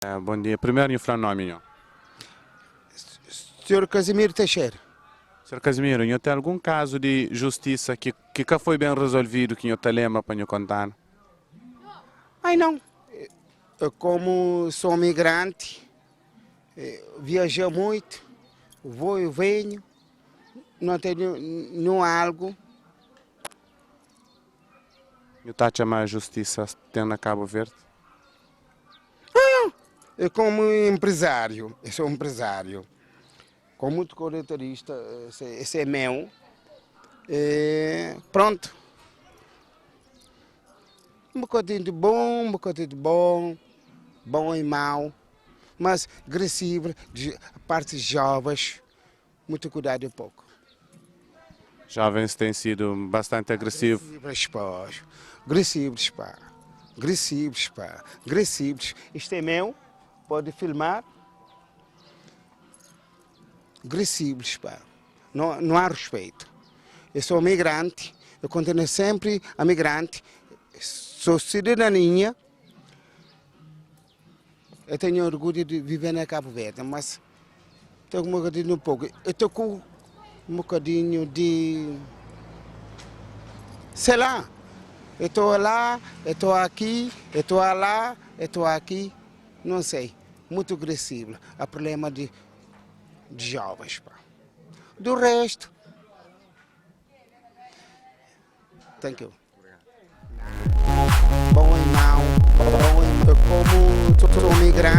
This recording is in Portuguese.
Bom dia. Primeiro, o nome, senhor. Senhor Casimiro Teixeira. Senhor Casimiro, senhor tem algum caso de justiça que foi bem resolvido que o senhor te lembra para nos contar? Ai não, eu como sou migrante, viajei muito, vou e venho, não tenho nenhum algo. O senhor está a chamar a justiça tendo na Cabo Verde? Eu como empresário, eu sou empresário, com muito corretorista, esse é meu. Pronto. Um bocadinho de bom, um bocadinho de bom, bom e mau, mas agressivo, de partes jovens, muito cuidado um pouco. Jovens têm sido bastante agressivos. Agressivos, pá. Agressivos, pá. Agressivos. Isto é meu, pode filmar. Agressivos, pá. Não há respeito. Eu sou migrante, eu continuo sempre a migrante, sou cidadania. Eu tenho orgulho de viver na Cabo Verde, mas estou um bocadinho pouco. Eu estou com um bocadinho de... Sei lá. Eu estou lá, eu estou aqui, eu estou lá, eu estou aqui. Não sei. Muito agressivo. Há problema de jovens. Pá. Do resto... Thank you. Bom e mau, bom e como sou migrante.